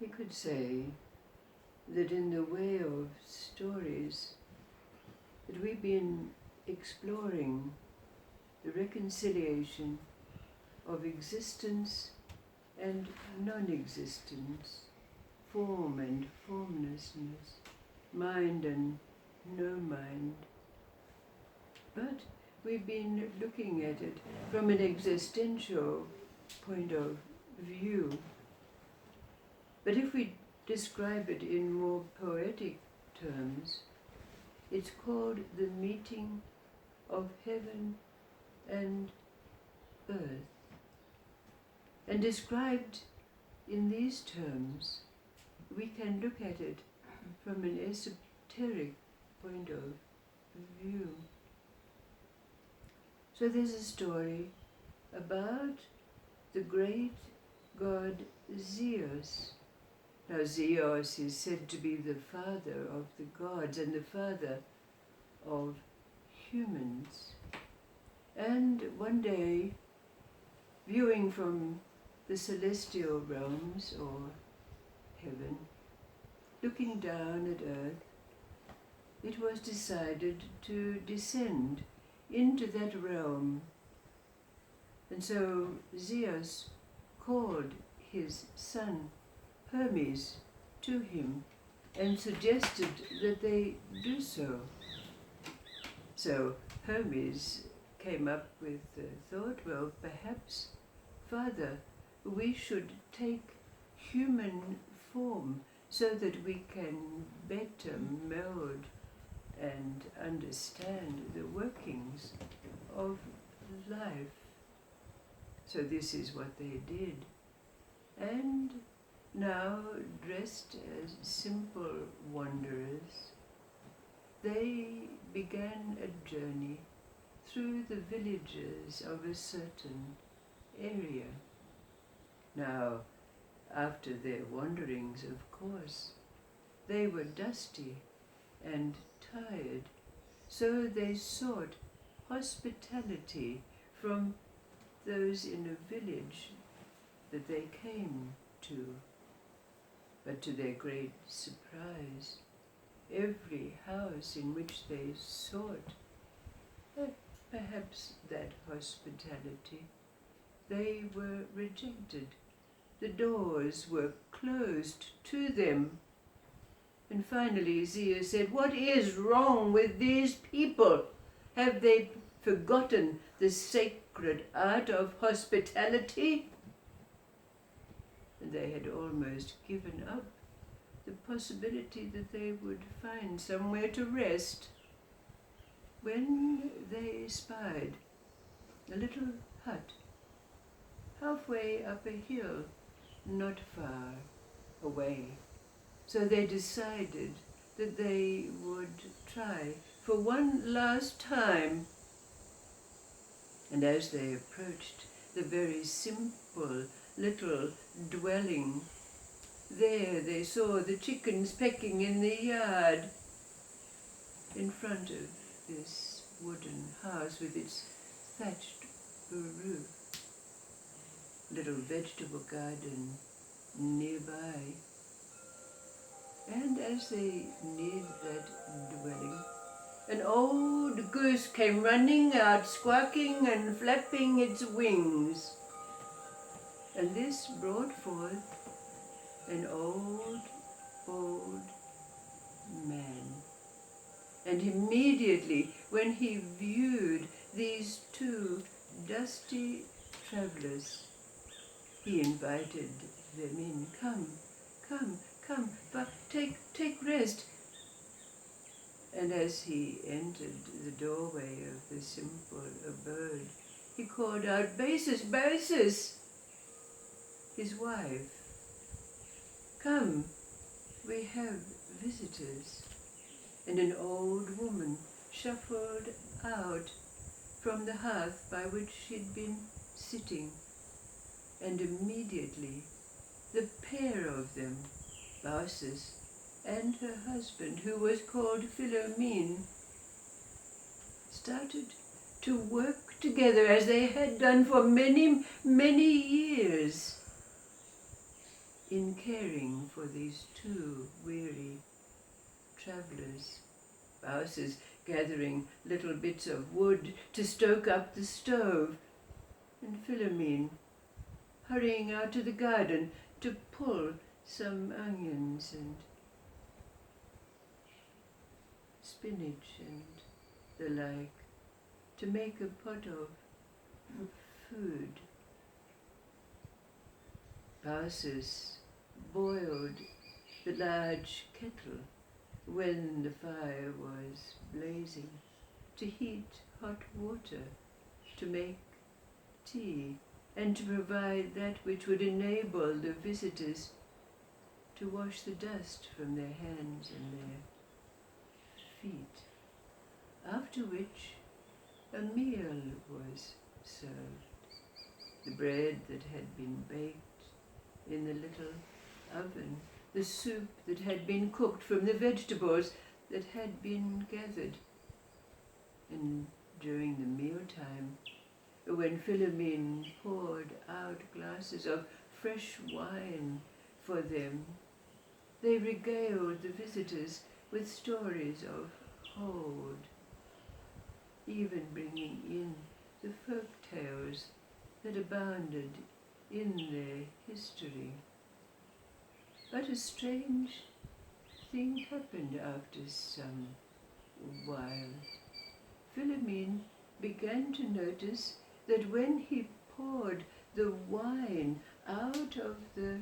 We could say that in the way of stories, that we've been exploring the reconciliation of existence and non-existence, form and formlessness, mind and no mind. But we've been looking at it from an existential point of view. But if we describe it in more poetic terms, it's called the meeting of heaven and earth. And described in these terms, we can look at it from an esoteric point of view. So there's a story about the great god Zeus. Now Zeus is said to be the father of the gods and the father of humans. And one day, viewing from the celestial realms or heaven, looking down at earth, it was decided to descend into that realm. And so Zeus called his son Hermes to him and suggested that they do so. So Hermes came up with the thought, well, perhaps, Father, we should take human form so that we can better meld and understand the workings of life. So this is what they did. And now, dressed as simple wanderers, they began a journey through the villages of a certain area. Now, after their wanderings, of course, they were dusty and tired, so they sought hospitality from those in a village that they came to. But to their great surprise, every house in which they sought, perhaps that hospitality, they were rejected. The doors were closed to them. And finally Zeus said, "What is wrong with these people? Have they forgotten the sacred art of hospitality?" And they had almost given up the possibility that they would find somewhere to rest, when they spied a little hut halfway up a hill not far away. So they decided that they would try for one last time. And as they approached the very simple little dwelling, there they saw the chickens pecking in the yard in front of this wooden house with its thatched roof. Little vegetable garden nearby. And as they neared that dwelling, an old goose came running out, squawking and flapping its wings. And this brought forth an old man. And immediately, when he viewed these two dusty travelers, he invited them in. Come, take rest. And as he entered the doorway of the simple abode, he called out, Baucis, his wife, come, we have visitors. And an old woman shuffled out from the hearth by which she'd been sitting. And immediately the pair of them, Baucis and her husband, who was called Philomene, started to work together as they had done for many, many years. in caring for these two weary travellers. Baucis gathering little bits of wood to stoke up the stove, and Philomene hurrying out to the garden to pull some onions and spinach and the like, to make a pot of food. Baucis boiled the large kettle when the fire was blazing, to heat hot water, to make tea, and to provide that which would enable the visitors to wash the dust from their hands and their feet, after which a meal was served. The bread that had been baked in the little oven, the soup that had been cooked from the vegetables that had been gathered. And during the mealtime, when Philomene poured out glasses of fresh wine for them, they regaled the visitors with stories of old, even bringing in the folk tales that abounded in their history. But a strange thing happened after some while. Philomene began to notice that when he poured the wine out of the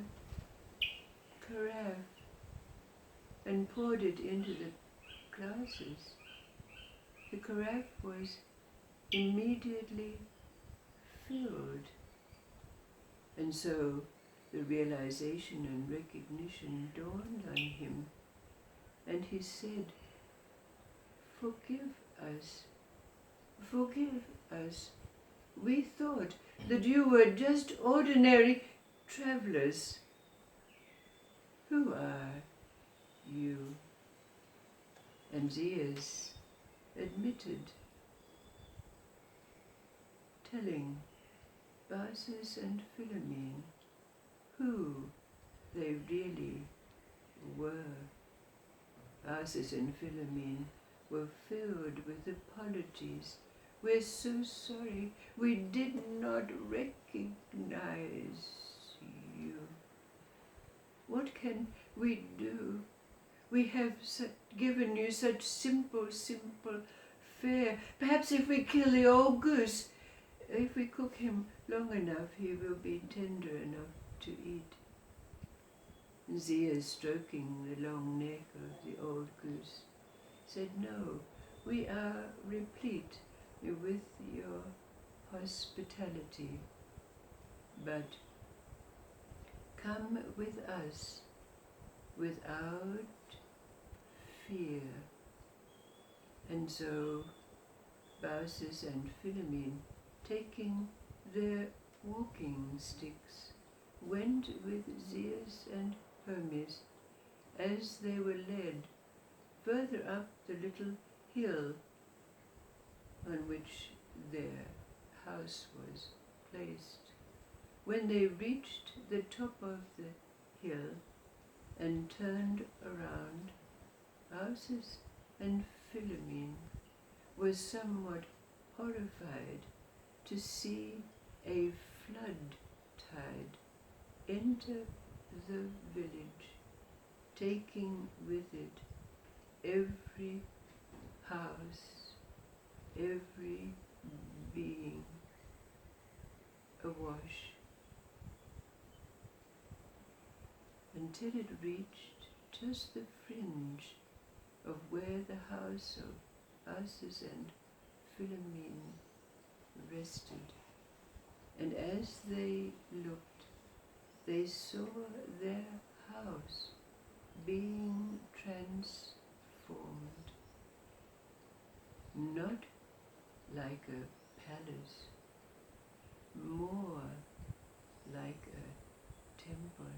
carafe and poured it into the glasses, the carafe was immediately filled. And so the realization and recognition dawned on him, and he said, "Forgive us, forgive us. We thought that you were just ordinary travelers. Who are you?" And Zeus admitted, telling Baucis and Philomene who they really were. Baucis and Philomene were filled with apologies. "We're so sorry, we did not recognize you. What can we do? We have given you such simple fare. Perhaps if we kill the old goose, if we cook him long enough, he will be tender enough to eat." Zeus, stroking the long neck of the old goose, said, "No, we are replete with your hospitality, but come with us without fear." And so Baucis and Philomene, taking their walking sticks, went with Zeus and Hermes as they were led further up the little hill on which their house was placed. When they reached the top of the hill and turned around, Baucis and Philomene were somewhat horrified to see a flood tide enter the village, taking with it every house, every being awash, until it reached just the fringe of where the house of Baucis and Philomene rested. And as they looked, they saw their house being transformed, not like a palace, more like a temple.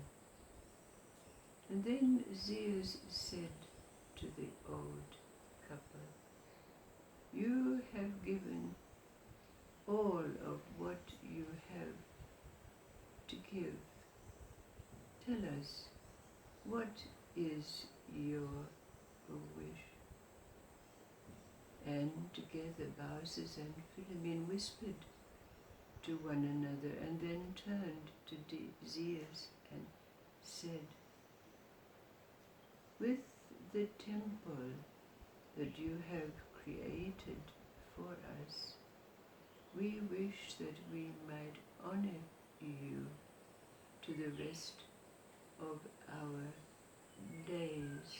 And then Zeus said to the old couple, "You have given all of what you have to give. Tell us, what is your wish? And together Baucis and Philomene whispered to one another, and then turned to Zeus and said, with the temple that you have created for us, we wish that we might honor you to the rest of our days.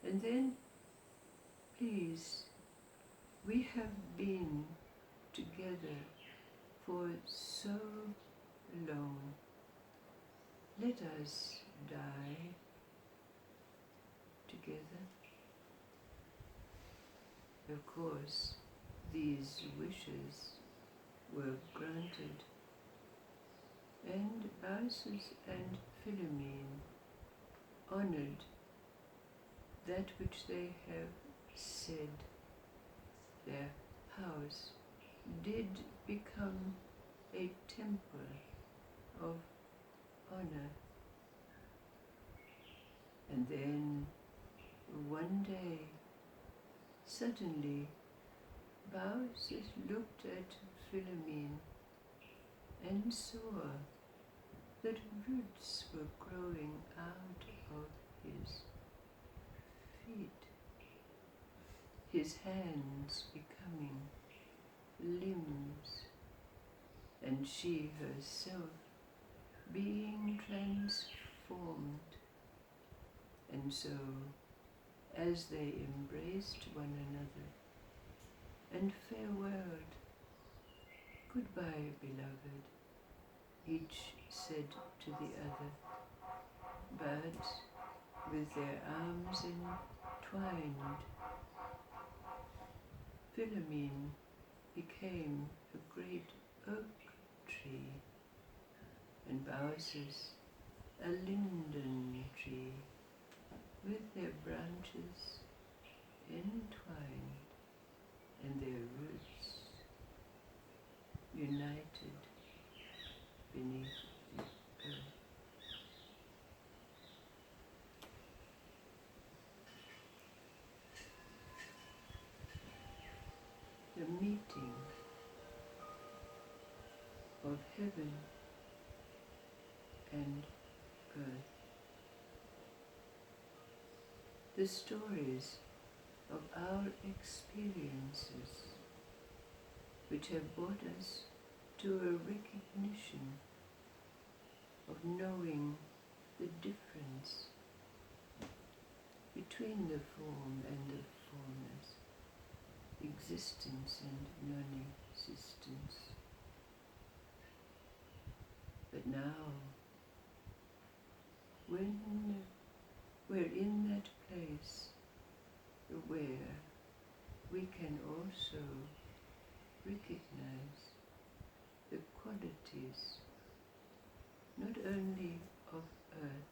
And then, please, we have been together for so long. Let us die together. Of course, these wishes were granted, and Baucis and Philomene honored that which they have said. Their house did become a temple of honor. And then one day, suddenly, Baucis looked at Philomene and saw that roots were growing out of his feet, his hands becoming limbs, and she herself being transformed. And so, as they embraced one another and farewelled, goodbye, beloved, each said to the other, but with their arms entwined, Philomene became a great oak tree, and Baucis a linden tree, with their branches entwined and their roots united beneath the earth. The meeting of heaven and earth. The stories of our experiences which have brought us to a recognition of knowing the difference between the form and the formless, existence and non-existence. But now, when we're in that place where we can also recognize the qualities not only of earth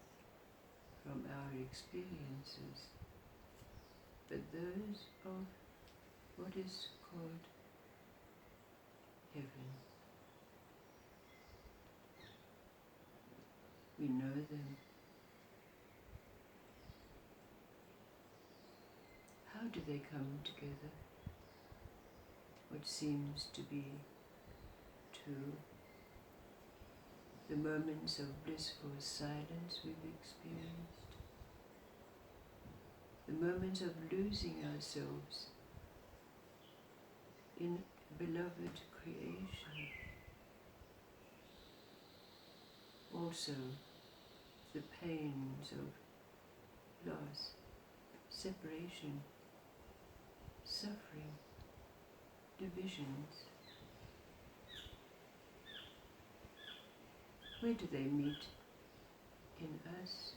from our experiences, but those of what is called heaven. We know them. How do they come together? What seems to be two, the moments of blissful silence we've experienced, the moments of losing ourselves in beloved creation, also the pains of loss, separation, suffering, divisions. Where do they meet? In us.